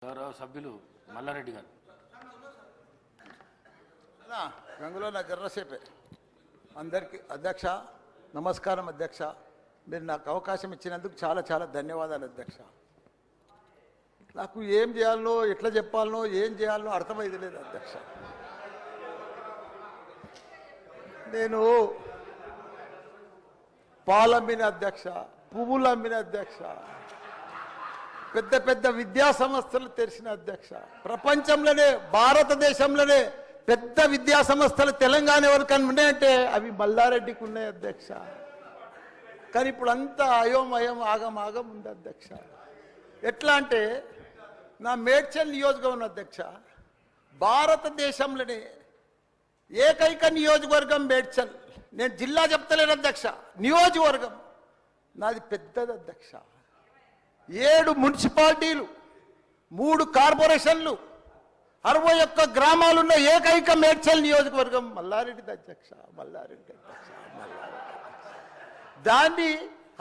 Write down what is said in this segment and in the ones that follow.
గౌరవ సభ్యులు మల్లారెడ్డి గారు. గంగులో నా జర్రసేపే అందరికీ అధ్యక్ష నమస్కారం. అధ్యక్ష, మీరు నాకు అవకాశం ఇచ్చినందుకు చాలా చాలా ధన్యవాదాలు అధ్యక్ష. నాకు ఏం చేయాలనో ఎట్లా చెప్పాలనో ఏం చేయాలనో అర్థమైంది లేదు అధ్యక్ష. నేను పాలమ్మిన అధ్యక్ష, పువ్వులు అమ్మిన అధ్యక్ష, పెద్ద పెద్ద విద్యా సంస్థలు తెరిచిన అధ్యక్ష. ప్రపంచంలోనే భారతదేశంలోనే పెద్ద విద్యా సంస్థలు తెలంగాణ ఎవరికన్నా ఉన్నాయంటే అవి మల్లారెడ్డికి ఉన్నాయి అధ్యక్ష. కానీ ఇప్పుడు అంతా అయోమయం ఆగం ఉంది అధ్యక్ష. ఎట్లా అంటే నా మేడ్చల్ నియోజకవర్గం అధ్యక్ష, భారతదేశంలోనే ఏకైక నియోజకవర్గం మేడ్చల్. నేను జిల్లా చెప్తలేను అధ్యక్ష, నియోజకవర్గం నాది పెద్దది అధ్యక్ష. 7 మున్సిపాలిటీలు, 3 కార్పొరేషన్లు, 61 గ్రామాలున్న ఏకైక మేడ్చల్ నియోజకవర్గం మల్లారెడ్డి అధ్యక్ష. మల్లారెడ్డి దాన్ని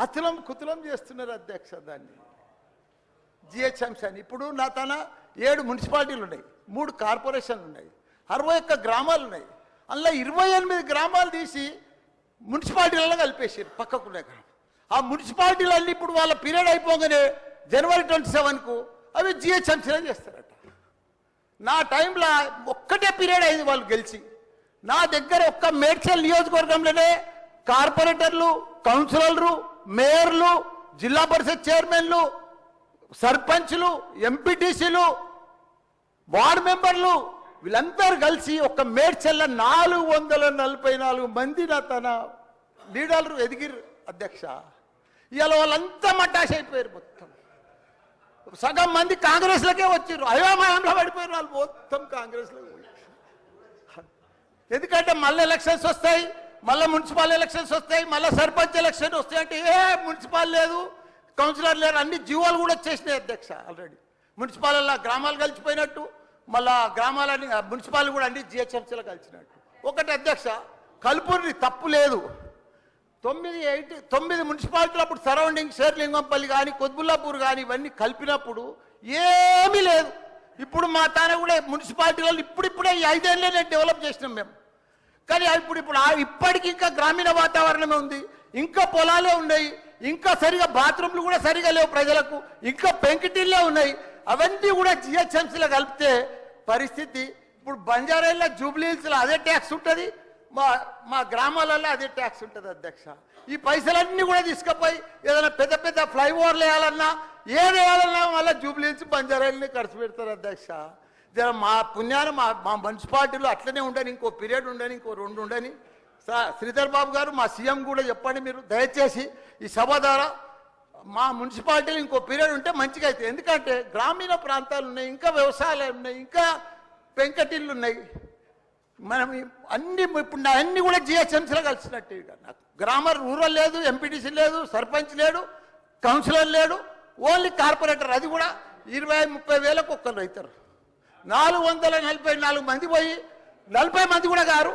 అతులం కుతులం చేస్తున్నారు అధ్యక్ష. దాన్ని జిహెచ్ఎంసీ అని ఇప్పుడు నా తన 7 మున్సిపాలిటీలు ఉన్నాయి, 3 కార్పొరేషన్లు ఉన్నాయి, 61 గ్రామాలు ఉన్నాయి. అందులో 28 గ్రామాలు తీసి మున్సిపాలిటీలలో కలిపేసారు పక్కకునే గ్రామం. ఆ మున్సిపాలిటీలన్నీ ఇప్పుడు వాళ్ళ పీరియడ్ అయిపోగానే జనవరి 27కు అవి జిహెచ్ఎంసీలో చేస్తారట. నా టైంలో ఒక్కటే పీరియడ్ అయింది వాళ్ళు గెలిచి. నా దగ్గర ఒక్క మేడ్చల్ నియోజకవర్గంలోనే కార్పొరేటర్లు, కౌన్సిలర్లు, మేయర్లు, జిల్లా పరిషత్ చైర్మన్లు, సర్పంచ్లు, ఎంపీటీసీలు, వార్డు మెంబర్లు వీళ్ళందరూ కలిసి ఒక్క మేడ్చల్ల 444 మంది నా తన లీడర్లు ఎదిగిరు అధ్యక్ష. ఇవాళ వాళ్ళంతా మటాష్ అయిపోయారు. మొత్తం సగం మంది కాంగ్రెస్లకే వచ్చారు. అయోమయంలో పడిపోయారు వాళ్ళు మొత్తం కాంగ్రెస్లో. ఎందుకంటే మళ్ళీ ఎలక్షన్స్ వస్తాయి, మళ్ళీ మున్సిపల్ ఎలక్షన్స్ వస్తాయి, మళ్ళీ సర్పంచ్ ఎలక్షన్ వస్తాయి అంటే ఏ మున్సిపల్ లేదు, కౌన్సిలర్ లేరు, అన్ని జీవోలు కూడా వచ్చేసినాయి అధ్యక్ష. ఆల్రెడీ మున్సిపాలలో గ్రామాలు కలిసిపోయినట్టు, మళ్ళా గ్రామాలన్నీ మున్సిపాలిటీ కూడా అన్ని జిహెచ్ఎంసీలో కలిసినట్టు. ఒకటి అధ్యక్ష, కలుపుని తప్పు లేదు. 9 మున్సిపాలిటీలు అప్పుడు సరౌండింగ్ షేర్లింగంపల్లి కానీ కొద్బుల్లాపూర్ కానీ ఇవన్నీ కలిపినప్పుడు ఏమీ లేదు. ఇప్పుడు మా తాన కూడా మున్సిపాలిటీలో ఇప్పుడిప్పుడే ఈ 5 ఏళ్ళనే డెవలప్ చేసినాం మేము. కానీ ఇప్పుడు ఇప్పటికి ఇంకా గ్రామీణ వాతావరణమే ఉంది, ఇంకా పొలాలే ఉన్నాయి, ఇంకా సరిగా బాత్రూమ్లు కూడా సరిగా లేవు ప్రజలకు, ఇంకా పెంకిటిల్లే ఉన్నాయి. అవన్నీ కూడా జిహెచ్ఎంసీలో కలిపితే పరిస్థితి ఇప్పుడు బంజారాల్లో జూబ్లీహిల్స్లో అదే ట్యాక్స్ ఉంటుంది, మా గ్రామాలలో అదే ట్యాక్స్ ఉంటుంది అధ్యక్ష. ఈ పైసలన్నీ కూడా తీసుకుపోయి ఏదైనా పెద్ద పెద్ద ఫ్లైఓవర్లు వేయాలన్నా ఏది వేయాలన్నా మళ్ళీ జూబ్లీహిల్స్ బంజారాలని ఖర్చు పెడతారు అధ్యక్ష. జర మా పుణ్యాన్ని మా మున్సిపాలిటీలో అట్లనే ఉండని, ఇంకో పీరియడ్ ఉండని, ఇంకో 2 ఉండని. శ్రీధర్ బాబు గారు మా సీఎం కూడా చెప్పండి మీరు దయచేసి ఈ సభ ద్వారా మా మున్సిపాలిటీలు ఇంకో పీరియడ్ ఉంటే మంచిగా అవుతుంది. ఎందుకంటే గ్రామీణ ప్రాంతాలు ఉన్నాయి, ఇంకా వ్యవసాయాలు ఉన్నాయి, ఇంకా పెంకటిళ్ళు ఉన్నాయి. మనం అన్ని ఇప్పుడు నా అన్ని కూడా జిహెచ్ఎంసీలో కలిసినట్టు. నాకు గ్రామర్ రూరల్ లేదు, ఎంపీటీసీ లేదు, సర్పంచ్ లేడు, కౌన్సిలర్ లేడు, ఓన్లీ కార్పొరేటర్. అది కూడా 20-30 వేలకు ఒక్కరు అవుతారు. 444 మంది పోయి 40 మంది కూడా గారు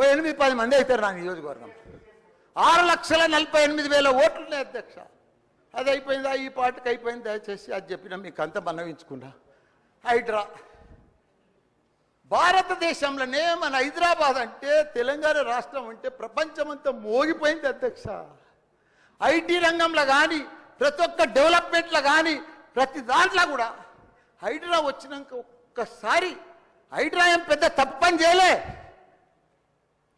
8-10 మంది అవుతారు నా నియోజకవర్గం. 6,48,000 ఓట్లు ఉన్నాయి అధ్యక్ష. అది అయిపోయిందా, ఈ పార్టీకి అయిపోయింది. దయచేసి అది చెప్పినా మీకు అంత మనవించుకున్నా. హైడ్రా భారతదేశంలోనే మన హైదరాబాద్ అంటే తెలంగాణ రాష్ట్రం అంటే ప్రపంచమంతా మోగిపోయింది అధ్యక్ష. ఐటీ రంగంలో కానీ ప్రతి ఒక్క డెవలప్మెంట్లో కానీ ప్రతి దాంట్లో కూడా హైడ్రా వచ్చినాక ఒక్కసారి హైడ్రా ఏం పెద్ద తప్పని చేయలే,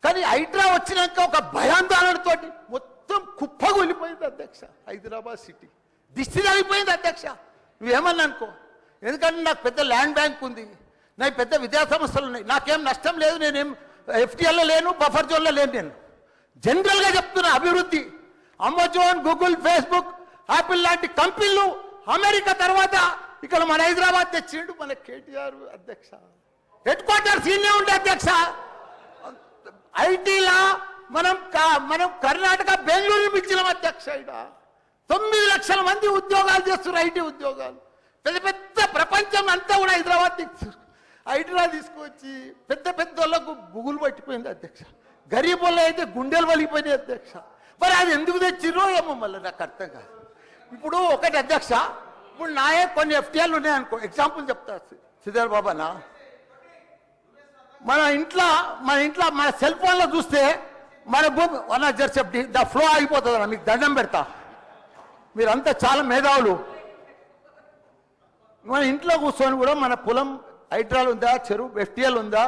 కానీ హైడ్రా వచ్చినాక ఒక భయాందోళనతో మొత్తం కుప్పగొలిపోయింది అధ్యక్ష. హైదరాబాద్ సిటీ దిష్టి తగిలిపోయింది అధ్యక్ష. నువ్వేమన్నా అనుకో, ఎందుకంటే నాకు పెద్ద ల్యాండ్ బ్యాంక్ ఉంది, నాకు పెద్ద విద్యా సంస్థలు ఉన్నాయి, నాకేం నష్టం లేదు, నేనేం ఎఫ్టీఎల్లో లేను, బఫర్ జోన్లో లేను. నేను జనరల్గా చెప్తున్నా, అభివృద్ధి అమెజాన్, గూగుల్, ఫేస్బుక్, యాపిల్ లాంటి కంపెనీలు అమెరికా తర్వాత ఇక్కడ మన హైదరాబాద్ తెచ్చిండు మన కేటీఆర్ అధ్యక్ష. హెడ్ క్వార్టర్స్ ఈయనే ఉండే అధ్యక్ష. ఐటీలా మనం కర్ణాటక బెంగళూరు పిలిచినాం అధ్యక్ష. ఇక్కడ 9 లక్షల మంది ఉద్యోగాలు చేస్తున్నారు, ఐటీ ఉద్యోగాలు. పెద్ద పెద్ద ప్రపంచం అంతా కూడా హైదరాబాద్ హైడ్రా తీసుకొచ్చి పెద్ద పెద్ద వాళ్ళకు బుగులు పట్టిపోయింది అధ్యక్ష. గరీబ్ వాళ్ళు అయితే గుండెలు వలిగిపోయినాయి అధ్యక్ష. మరి అది ఎందుకు తెచ్చిరో ఏమో మళ్ళీ నాకు అర్థం కాదు. ఇప్పుడు ఒకటి అధ్యక్ష, ఇప్పుడు నాయే కొన్ని ఎఫ్టీఎల్ ఉన్నాయనుకో, ఎగ్జాంపుల్ చెప్తా శ్రీధర్ బాబానా, మన ఇంట్లో మన సెల్ ఫోన్లో చూస్తే మన భూమి వన్ జర్సెప్టి ద ఫ్లో అయిపోతుంది అన్న, మీకు దండం పెడతా, మీరంతా చాలా మేధావులు. మన ఇంట్లో కూర్చొని కూడా మన పొలం హైడ్రాల్ ఉందా, చెరువు ఎఫ్టీఎల్ ఉందా,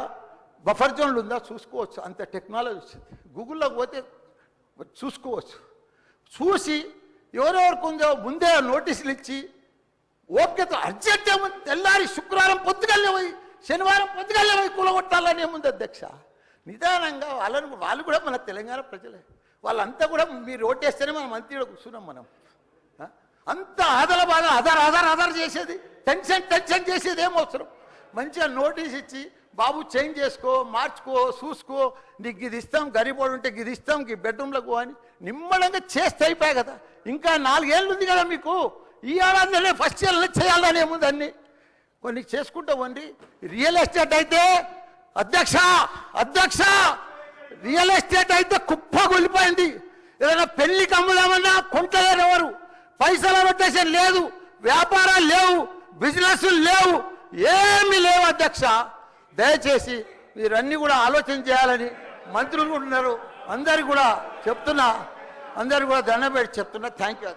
బఫర్ జోన్లు ఉందా చూసుకోవచ్చు. అంత టెక్నాలజీ వచ్చింది. గూగుల్లోకి పోతే చూసుకోవచ్చు. చూసి ఎవరెవరికి ఉందో ముందే నోటీసులు ఇచ్చి ఓపికతో అర్జెంట్ ఏముంది, తెల్లారి శుక్రవారం పొద్దుగల్లే పోయి శనివారం పొద్దుగల్లే పోయి కూలగొట్టాలని ఏముంది అధ్యక్ష. నిదానంగా వాళ్ళు కూడా మన తెలంగాణ ప్రజలే, వాళ్ళంతా కూడా మీరు ఓటేస్తేనే మనం మంత్రిలో కూర్చున్నాం. మనం అంత ఆదల బాగా ఆధార్ చేసేది, టెన్షన్ చేసేది ఏం అవసరం. మంచిగా నోటీస్ ఇచ్చి బాబు చేంజ్ చేసుకో, మార్చుకో, చూసుకో, నీకు ఇది ఇస్తాం, గరీబోడు ఉంటే ఇది ఇస్తాం, ఈ బెడ్రూమ్లకు అని నిమ్మడంగా చేస్తే అయిపోయాయి కదా. ఇంకా 4 ఏళ్ళు ఉంది కదా మీకు, ఈ ఏడాదిలోనే ఫస్ట్ ఇయర్లో చేయాలని ఏముంది, అన్ని కొన్ని చేసుకుంటా ఉండి. రియల్ ఎస్టేట్ అయితే అధ్యక్ష రియల్ ఎస్టేట్ అయితే కుప్ప కొలిపోయింది. ఏదైనా పెళ్లికి అమ్ముదామన్నా కొంటలేరు ఎవరు, పైసల రొటేషన్ లేదు, వ్యాపారాలు లేవు, బిజినెస్ లేవు, ఏమీ లేవు అధ్యక్ష. దయచేసి మీరన్నీ కూడా ఆలోచన చేయాలని మంత్రులు ఉన్నారు, అందరికి కూడా చెప్తున్నా, అందరికి కూడా దండం పెట్టి చెప్తున్నా. Thank you.